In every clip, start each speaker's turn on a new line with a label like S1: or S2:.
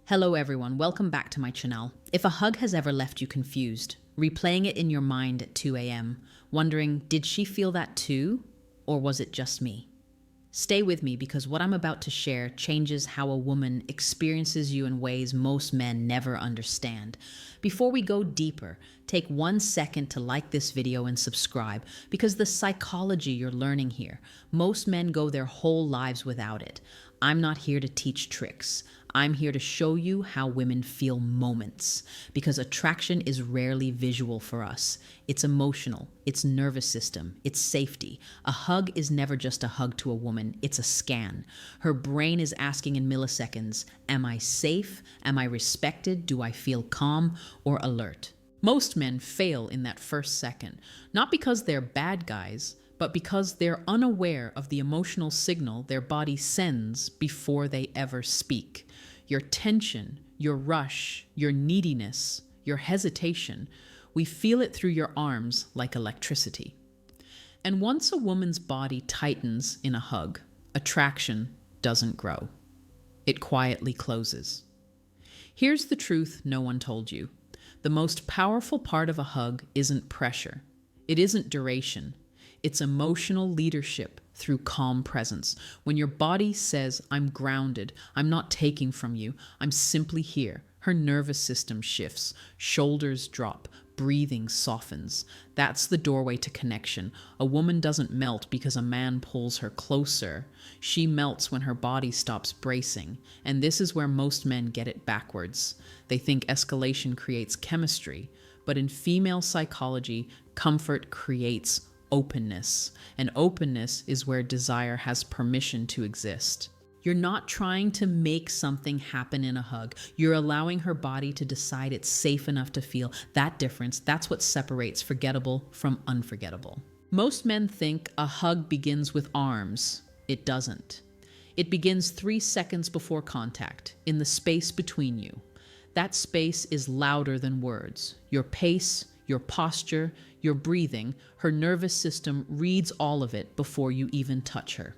S1: Hello everyone, welcome back to my channel. If a hug has ever left you confused, replaying it in your mind at 2 a.m., wondering, did she feel that too? Or was it just me? Stay with me because what I'm about to share changes how a woman experiences you in ways most men never understand. Before we go deeper, take 1 second to like this video and subscribe because the psychology you're learning here, most men go their whole lives without it. I'm not here to teach tricks. I'm here to show you how women feel moments, because attraction is rarely visual for us. It's emotional, it's nervous system, it's safety. A hug is never just a hug to a woman, it's a scan. Her brain is asking in milliseconds, am I safe? Am I respected? Do I feel calm or alert? Most men fail in that first second, not because they're bad guys, but because they're unaware of the emotional signal their body sends before they ever speak. Your tension, your rush, your neediness, your hesitation, we feel it through your arms like electricity. And once a woman's body tightens in a hug, attraction doesn't grow. It quietly closes. Here's the truth no one told you. The most powerful part of a hug isn't pressure. It isn't duration. It's emotional leadership through calm presence. When your body says, I'm grounded, I'm not taking from you, I'm simply here, her nervous system shifts, shoulders drop, breathing softens. That's the doorway to connection. A woman doesn't melt because a man pulls her closer. She melts when her body stops bracing. And this is where most men get it backwards. They think escalation creates chemistry, but in female psychology, comfort creates openness, and openness is where desire has permission to exist. You're not trying to make something happen in a hug. You're allowing her body to decide it's safe enough to feel. That difference, that's what separates forgettable from unforgettable. Most men think a hug begins with arms. It doesn't. It begins 3 seconds before contact, in the space between you. That space is louder than words. Your pace, your posture, your breathing, her nervous system reads all of it before you even touch her.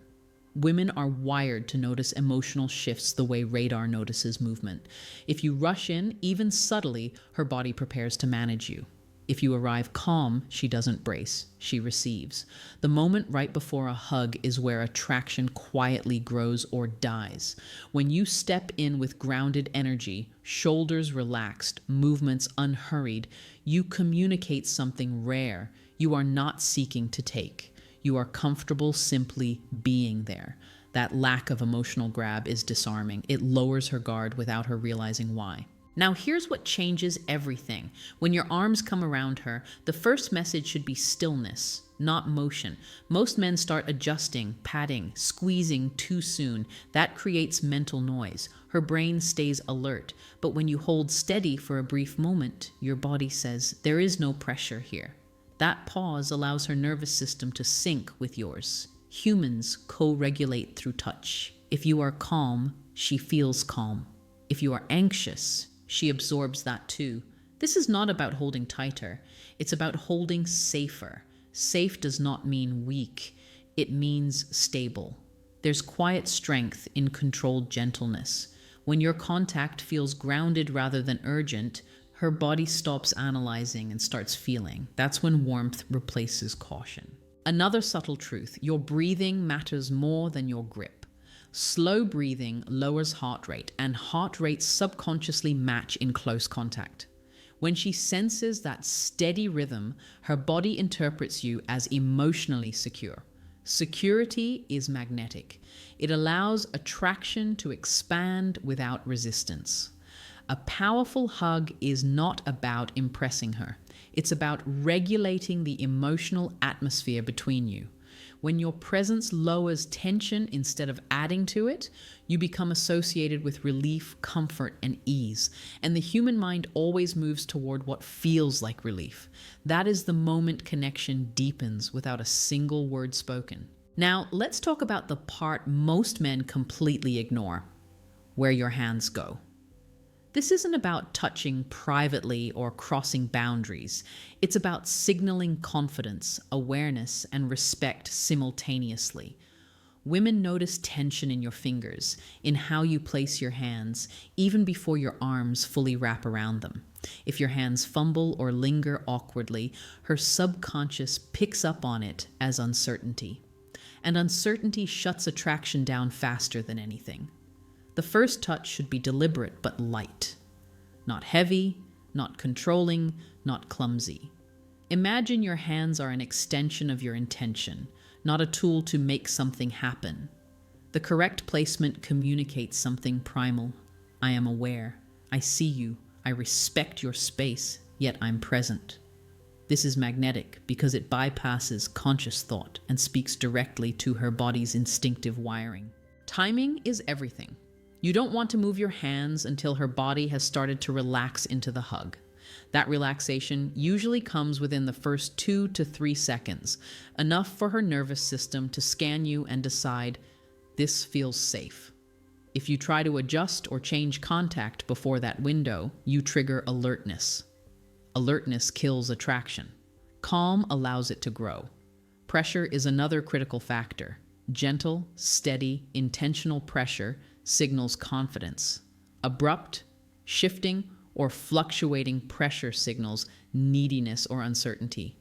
S1: Women are wired to notice emotional shifts the way radar notices movement. If you rush in, even subtly, her body prepares to manage you. If you arrive calm, she doesn't brace, she receives. The moment right before a hug is where attraction quietly grows or dies. When you step in with grounded energy, shoulders relaxed, movements unhurried, you communicate something rare. You are not seeking to take. You are comfortable simply being there. That lack of emotional grab is disarming. It lowers her guard without her realizing why. Now here's what changes everything. When your arms come around her, the first message should be stillness, not motion. Most men start adjusting, patting, squeezing too soon. That creates mental noise. Her brain stays alert. But when you hold steady for a brief moment, your body says, there is no pressure here. That pause allows her nervous system to sync with yours. Humans co-regulate through touch. If you are calm, she feels calm. If you are anxious, she absorbs that too. This is not about holding tighter. It's about holding safer. Safe does not mean weak. It means stable. There's quiet strength in controlled gentleness. When your contact feels grounded rather than urgent, her body stops analyzing and starts feeling. That's when warmth replaces caution. Another subtle truth, your breathing matters more than your grip. Slow breathing lowers heart rate, and heart rates subconsciously match in close contact. When she senses that steady rhythm, her body interprets you as emotionally secure. Security is magnetic. It allows attraction to expand without resistance. A powerful hug is not about impressing her. It's about regulating the emotional atmosphere between you. When your presence lowers tension instead of adding to it, you become associated with relief, comfort, and ease. And the human mind always moves toward what feels like relief. That is the moment connection deepens without a single word spoken. Now, let's talk about the part most men completely ignore, where your hands go. This isn't about touching privately or crossing boundaries. It's about signaling confidence, awareness, and respect simultaneously. Women notice tension in your fingers, in how you place your hands, even before your arms fully wrap around them. If your hands fumble or linger awkwardly, her subconscious picks up on it as uncertainty. And uncertainty shuts attraction down faster than anything. The first touch should be deliberate but light. Not heavy, not controlling, not clumsy. Imagine your hands are an extension of your intention, not a tool to make something happen. The correct placement communicates something primal. I am aware. I see you. I respect your space, yet I'm present. This is magnetic because it bypasses conscious thought and speaks directly to her body's instinctive wiring. Timing is everything. You don't want to move your hands until her body has started to relax into the hug. That relaxation usually comes within the first 2 to 3 seconds, enough for her nervous system to scan you and decide, this feels safe. If you try to adjust or change contact before that window, you trigger alertness. Alertness kills attraction. Calm allows it to grow. Pressure is another critical factor. Gentle, steady, intentional pressure signals confidence. Abrupt, shifting, or fluctuating pressure signals neediness or uncertainty.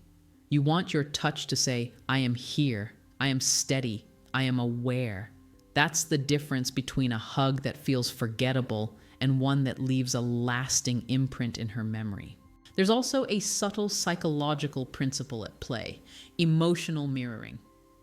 S1: You want your touch to say, I am here, I am steady, I am aware. That's the difference between a hug that feels forgettable and one that leaves a lasting imprint in her memory. There's also a subtle psychological principle at play, emotional mirroring.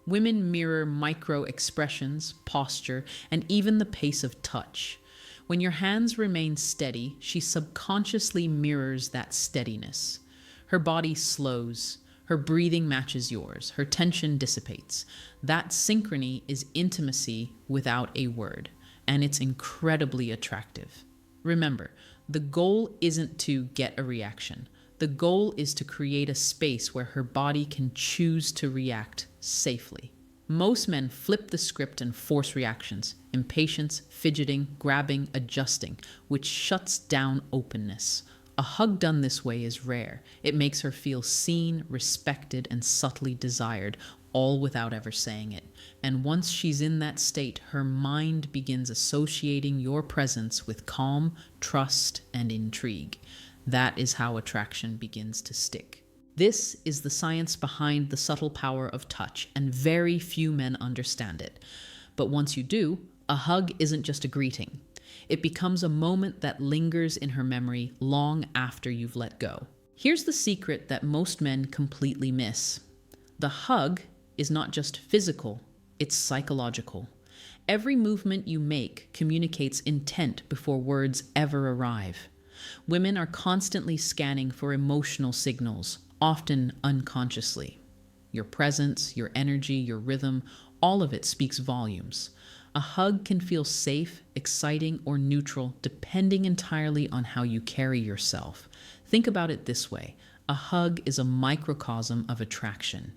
S1: Women mirror micro-expressions, posture, and even the pace of touch. When your hands remain steady, she subconsciously mirrors that steadiness. Her body slows, her breathing matches yours, her tension dissipates. That synchrony is intimacy without a word, and it's incredibly attractive. Remember, the goal isn't to get a reaction. The goal is to create a space where her body can choose to react safely. Most men flip the script and force reactions, impatience, fidgeting, grabbing, adjusting, which shuts down openness. A hug done this way is rare. It makes her feel seen, respected, and subtly desired, all without ever saying it. And once she's in that state, her mind begins associating your presence with calm, trust, and intrigue. That is how attraction begins to stick. This is the science behind the subtle power of touch, and very few men understand it. But once you do, a hug isn't just a greeting. It becomes a moment that lingers in her memory long after you've let go. Here's the secret that most men completely miss. The hug is not just physical, it's psychological. Every movement you make communicates intent before words ever arrive. Women are constantly scanning for emotional signals, often unconsciously. Your presence, your energy, your rhythm, all of it speaks volumes. A hug can feel safe, exciting, or neutral, depending entirely on how you carry yourself. Think about it this way. A hug is a microcosm of attraction.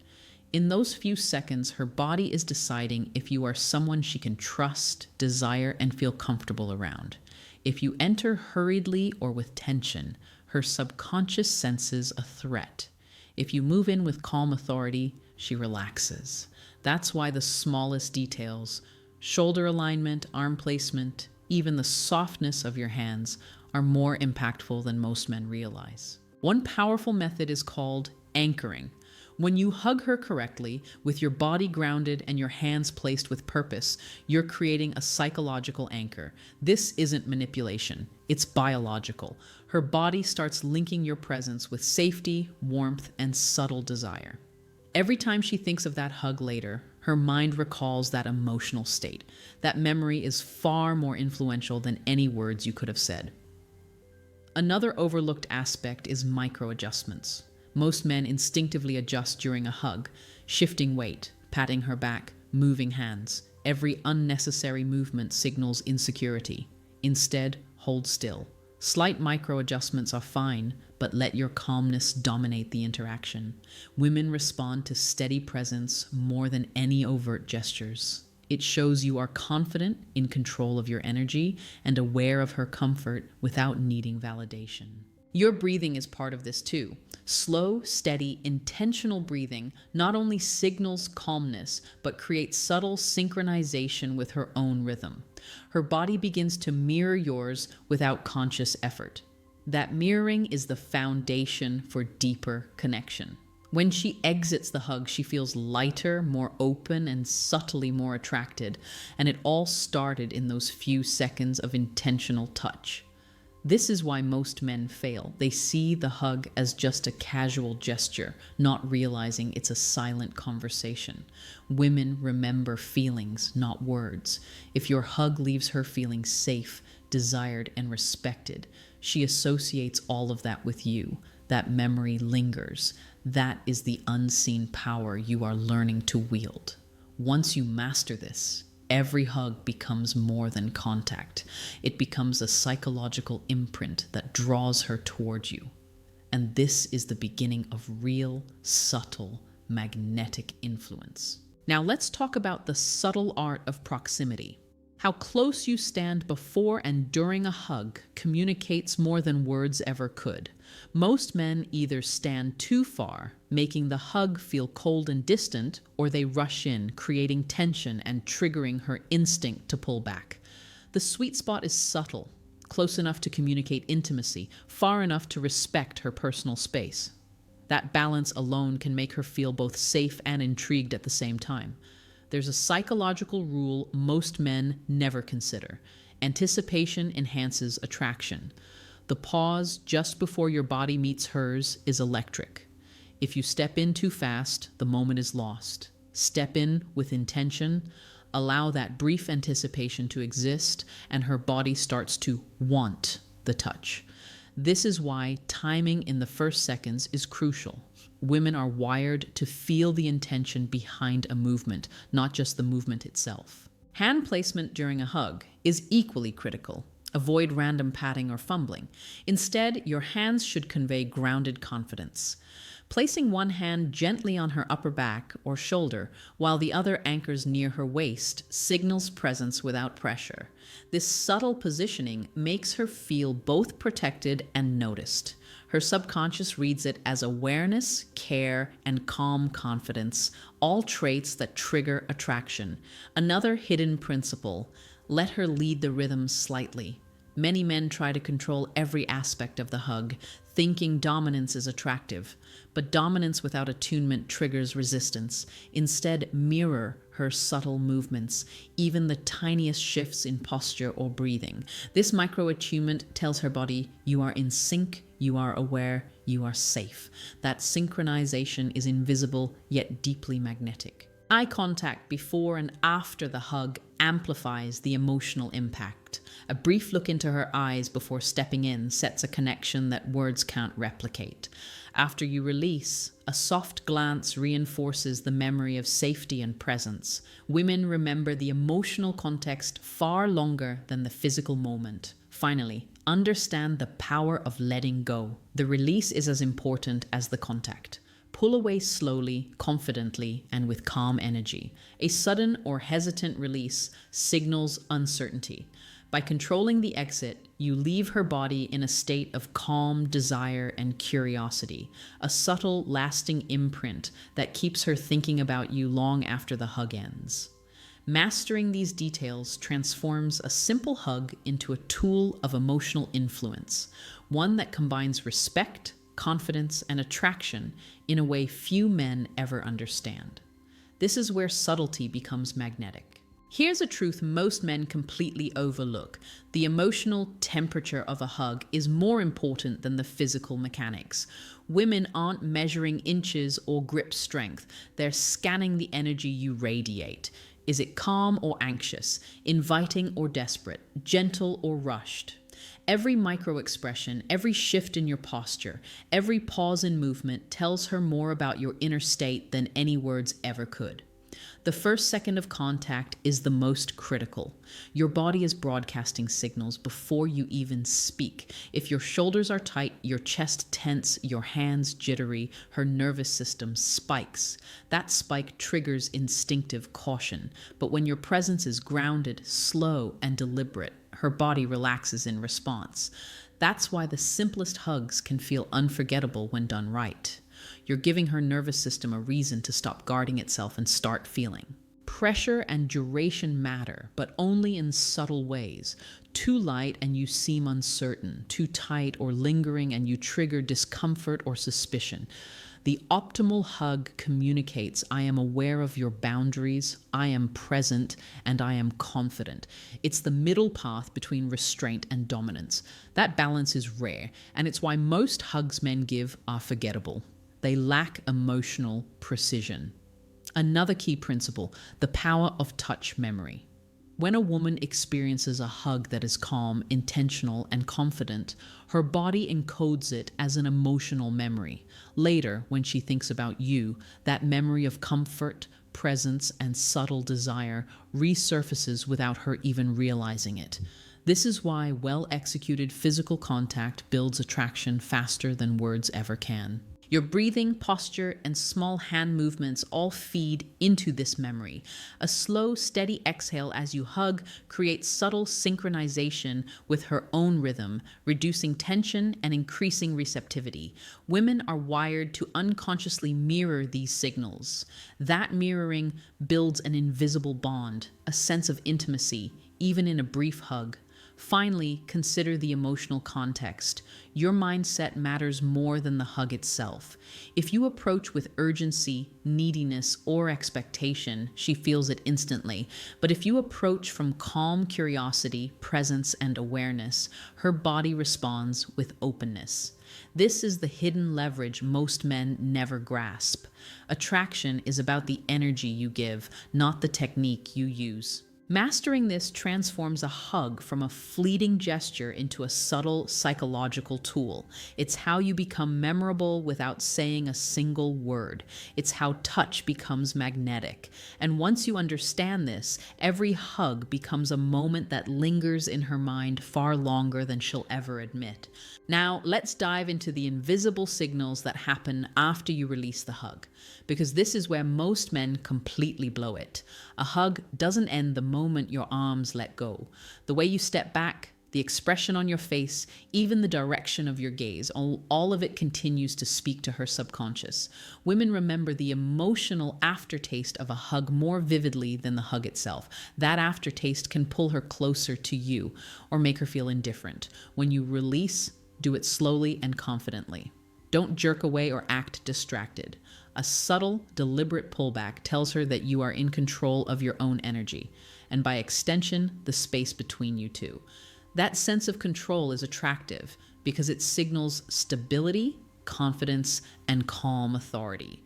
S1: In those few seconds, her body is deciding if you are someone she can trust, desire, and feel comfortable around. If you enter hurriedly or with tension, her subconscious senses a threat. If you move in with calm authority, she relaxes. That's why the smallest details, shoulder alignment, arm placement, even the softness of your hands, are more impactful than most men realize. One powerful method is called anchoring. When you hug her correctly, with your body grounded and your hands placed with purpose, you're creating a psychological anchor. This isn't manipulation, it's biological. Her body starts linking your presence with safety, warmth, and subtle desire. Every time she thinks of that hug later, her mind recalls that emotional state. That memory is far more influential than any words you could have said. Another overlooked aspect is micro-adjustments. Most men instinctively adjust during a hug, shifting weight, patting her back, moving hands. Every unnecessary movement signals insecurity. Instead, hold still. Slight micro-adjustments are fine, but let your calmness dominate the interaction. Women respond to steady presence more than any overt gestures. It shows you are confident, in control of your energy, and aware of her comfort without needing validation. Your breathing is part of this too. Slow, steady, intentional breathing not only signals calmness, but creates subtle synchronization with her own rhythm. Her body begins to mirror yours without conscious effort. That mirroring is the foundation for deeper connection. When she exits the hug, she feels lighter, more open, and subtly more attracted, and it all started in those few seconds of intentional touch. This is why most men fail. They see the hug as just a casual gesture, not realizing it's a silent conversation. Women remember feelings, not words. If your hug leaves her feeling safe, desired, and respected, she associates all of that with you. That memory lingers. That is the unseen power you are learning to wield. Once you master this, every hug becomes more than contact. It becomes a psychological imprint that draws her toward you. And this is the beginning of real, subtle, magnetic influence. Now let's talk about the subtle art of proximity. How close you stand before and during a hug communicates more than words ever could. Most men either stand too far, making the hug feel cold and distant, or they rush in, creating tension and triggering her instinct to pull back. The sweet spot is subtle, close enough to communicate intimacy, far enough to respect her personal space. That balance alone can make her feel both safe and intrigued at the same time. There's a psychological rule most men never consider. Anticipation enhances attraction. The pause just before your body meets hers is electric. If you step in too fast, the moment is lost. Step in with intention, allow that brief anticipation to exist, and her body starts to want the touch. This is why timing in the first seconds is crucial. Women are wired to feel the intention behind a movement, not just the movement itself. Hand placement during a hug is equally critical. Avoid random patting or fumbling. Instead, your hands should convey grounded confidence. Placing one hand gently on her upper back or shoulder while the other anchors near her waist signals presence without pressure. This subtle positioning makes her feel both protected and noticed. Her subconscious reads it as awareness, care, and calm confidence, all traits that trigger attraction. Another hidden principle: let her lead the rhythm slightly. Many men try to control every aspect of the hug, thinking dominance is attractive. But dominance without attunement triggers resistance. Instead, mirror her subtle movements, even the tiniest shifts in posture or breathing. This micro-attunement tells her body, you are in sync, you are aware, you are safe. That synchronization is invisible, yet deeply magnetic. Eye contact before and after the hug amplifies the emotional impact. A brief look into her eyes before stepping in sets a connection that words can't replicate. After you release, a soft glance reinforces the memory of safety and presence. Women remember the emotional context far longer than the physical moment. Finally, understand the power of letting go. The release is as important as the contact. Pull away slowly, confidently, and with calm energy. A sudden or hesitant release signals uncertainty. By controlling the exit, you leave her body in a state of calm desire and curiosity, a subtle, lasting imprint that keeps her thinking about you long after the hug ends. Mastering these details transforms a simple hug into a tool of emotional influence, one that combines respect, confidence, and attraction in a way few men ever understand. This is where subtlety becomes magnetic. Here's a truth most men completely overlook. The emotional temperature of a hug is more important than the physical mechanics. Women aren't measuring inches or grip strength. They're scanning the energy you radiate. Is it calm or anxious, inviting or desperate, gentle or rushed? Every micro-expression, every shift in your posture, every pause in movement tells her more about your inner state than any words ever could. The first second of contact is the most critical. Your body is broadcasting signals before you even speak. If your shoulders are tight, your chest tense, your hands jittery, her nervous system spikes. That spike triggers instinctive caution. But when your presence is grounded, slow, and deliberate, her body relaxes in response. That's why the simplest hugs can feel unforgettable when done right. You're giving her nervous system a reason to stop guarding itself and start feeling. Pressure and duration matter, but only in subtle ways. Too light and you seem uncertain. Too tight or lingering and you trigger discomfort or suspicion. The optimal hug communicates, I am aware of your boundaries, I am present, and I am confident. It's the middle path between restraint and dominance. That balance is rare, and it's why most hugs men give are forgettable. They lack emotional precision. Another key principle, the power of touch memory. When a woman experiences a hug that is calm, intentional, and confident, her body encodes it as an emotional memory. Later, when she thinks about you, that memory of comfort, presence, and subtle desire resurfaces without her even realizing it. This is why well-executed physical contact builds attraction faster than words ever can. Your breathing, posture, and small hand movements all feed into this memory. A slow, steady exhale as you hug creates subtle synchronization with her own rhythm, reducing tension and increasing receptivity. Women are wired to unconsciously mirror these signals. That mirroring builds an invisible bond, a sense of intimacy, even in a brief hug. Finally, consider the emotional context. Your mindset matters more than the hug itself. If you approach with urgency, neediness, or expectation, she feels it instantly. But if you approach from calm curiosity, presence, and awareness, her body responds with openness. This is the hidden leverage most men never grasp. Attraction is about the energy you give, not the technique you use. Mastering this transforms a hug from a fleeting gesture into a subtle psychological tool. It's how you become memorable without saying a single word. It's how touch becomes magnetic. And once you understand this, every hug becomes a moment that lingers in her mind far longer than she'll ever admit. Now, let's dive into the invisible signals that happen after you release the hug, because this is where most men completely blow it. A hug doesn't end the moment your arms let go. The way you step back, the expression on your face, even the direction of your gaze, all of it continues to speak to her subconscious. Women remember the emotional aftertaste of a hug more vividly than the hug itself. That aftertaste can pull her closer to you or make her feel indifferent. When you release, do it slowly and confidently. Don't jerk away or act distracted. A subtle, deliberate pullback tells her that you are in control of your own energy, and by extension, the space between you two. That sense of control is attractive because it signals stability, confidence, and calm authority.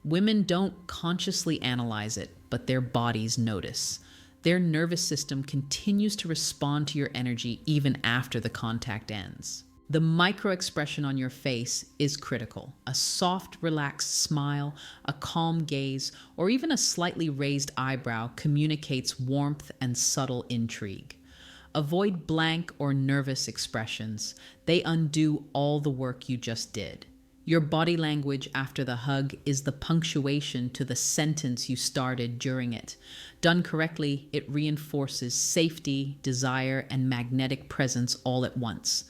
S1: Women don't consciously analyze it, but their bodies notice. Their nervous system continues to respond to your energy even after the contact ends. The micro-expression on your face is critical. A soft, relaxed smile, a calm gaze, or even a slightly raised eyebrow communicates warmth and subtle intrigue. Avoid blank or nervous expressions. They undo all the work you just did. Your body language after the hug is the punctuation to the sentence you started during it. Done correctly, it reinforces safety, desire, and magnetic presence all at once.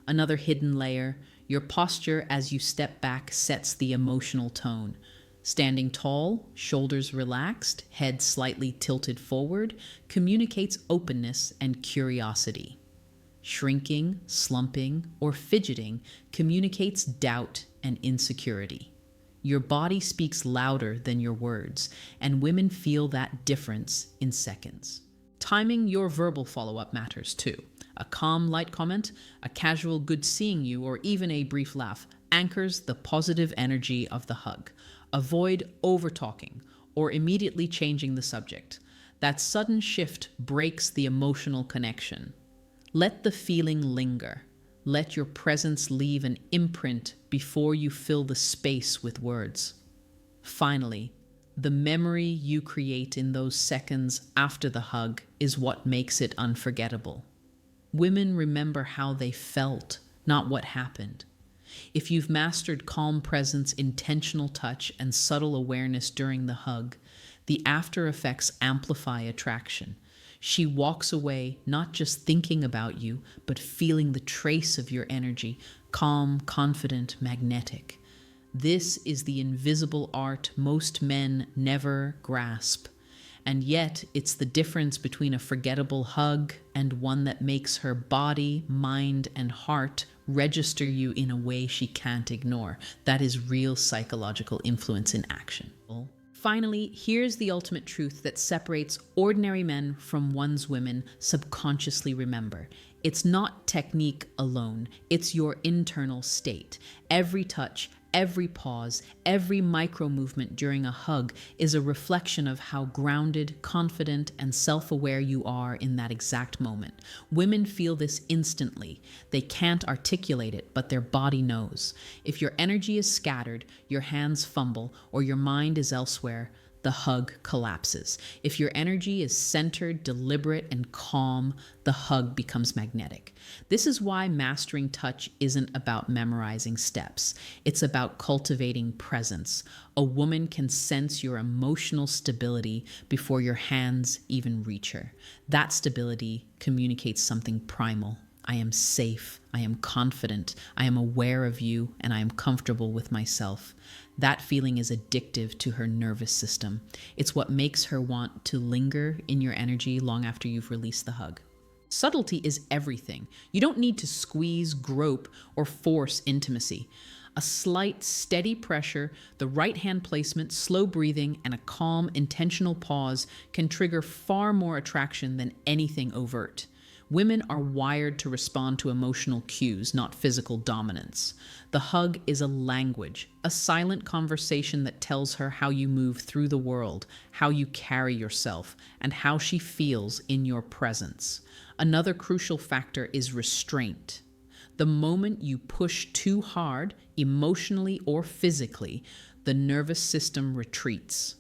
S1: Another hidden layer, your posture as you step back sets the emotional tone. Standing tall, shoulders relaxed, head slightly tilted forward, communicates openness and curiosity. Shrinking, slumping, or fidgeting communicates doubt and insecurity. Your body speaks louder than your words, and women feel that difference in seconds. Timing your verbal follow-up matters too. A calm, light comment, a casual good seeing you, or even a brief laugh anchors the positive energy of the hug. Avoid over-talking or immediately changing the subject. That sudden shift breaks the emotional connection. Let the feeling linger. Let your presence leave an imprint before you fill the space with words. Finally, the memory you create in those seconds after the hug is what makes it unforgettable. Women remember how they felt, not what happened. If you've mastered calm presence, intentional touch, and subtle awareness during the hug, the after effects amplify attraction. She walks away not just thinking about you, but feeling the trace of your energy, calm, confident, magnetic. This is the invisible art most men never grasp. And yet, it's the difference between a forgettable hug and one that makes her body, mind, and heart register you in a way she can't ignore. That is real psychological influence in action. Finally, here's the ultimate truth that separates ordinary men from ones women subconsciously remember. It's not technique alone, it's your internal state. Every touch, every pause, every micro movement during a hug is a reflection of how grounded, confident, and self-aware you are in that exact moment. Women feel this instantly. They can't articulate it, but their body knows. If your energy is scattered, your hands fumble, or your mind is elsewhere, the hug collapses. If your energy is centered, deliberate, and calm, the hug becomes magnetic. This is why mastering touch isn't about memorizing steps. It's about cultivating presence. A woman can sense your emotional stability before your hands even reach her. That stability communicates something primal. I am safe, I am confident, I am aware of you, and I am comfortable with myself. That feeling is addictive to her nervous system. It's what makes her want to linger in your energy long after you've released the hug. Subtlety is everything. You don't need to squeeze, grope, or force intimacy. A slight, steady pressure, the right hand placement, slow breathing, and a calm, intentional pause can trigger far more attraction than anything overt. Women are wired to respond to emotional cues, not physical dominance. The hug is a language, a silent conversation that tells her how you move through the world, how you carry yourself, and how she feels in your presence. Another crucial factor is restraint. The moment you push too hard, emotionally or physically, the nervous system retreats.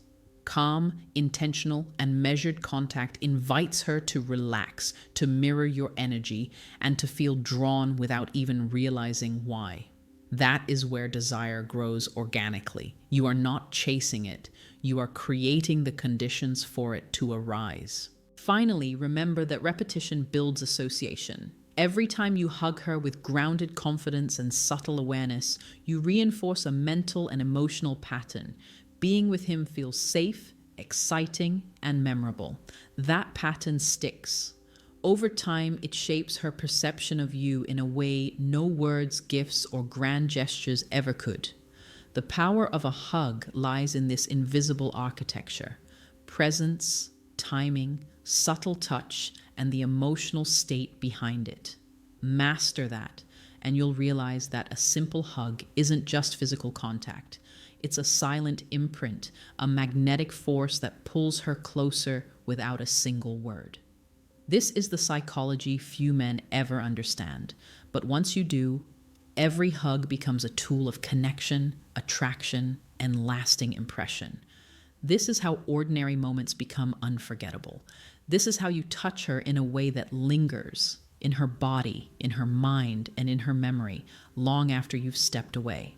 S1: Calm, intentional, and measured contact invites her to relax, to mirror your energy, and to feel drawn without even realizing why. That is where desire grows organically. You are not chasing it. You are creating the conditions for it to arise. Finally, remember that repetition builds association. Every time you hug her with grounded confidence and subtle awareness, you reinforce a mental and emotional pattern. Being with him feels safe, exciting, and memorable. That pattern sticks. Over time, it shapes her perception of you in a way no words, gifts, or grand gestures ever could. The power of a hug lies in this invisible architecture: presence, timing, subtle touch, and the emotional state behind it. Master that, and you'll realize that a simple hug isn't just physical contact. It's a silent imprint, a magnetic force that pulls her closer without a single word. This is the psychology few men ever understand, but once you do, every hug becomes a tool of connection, attraction, and lasting impression. This is how ordinary moments become unforgettable. This is how you touch her in a way that lingers in her body, in her mind, and in her memory long after you've stepped away.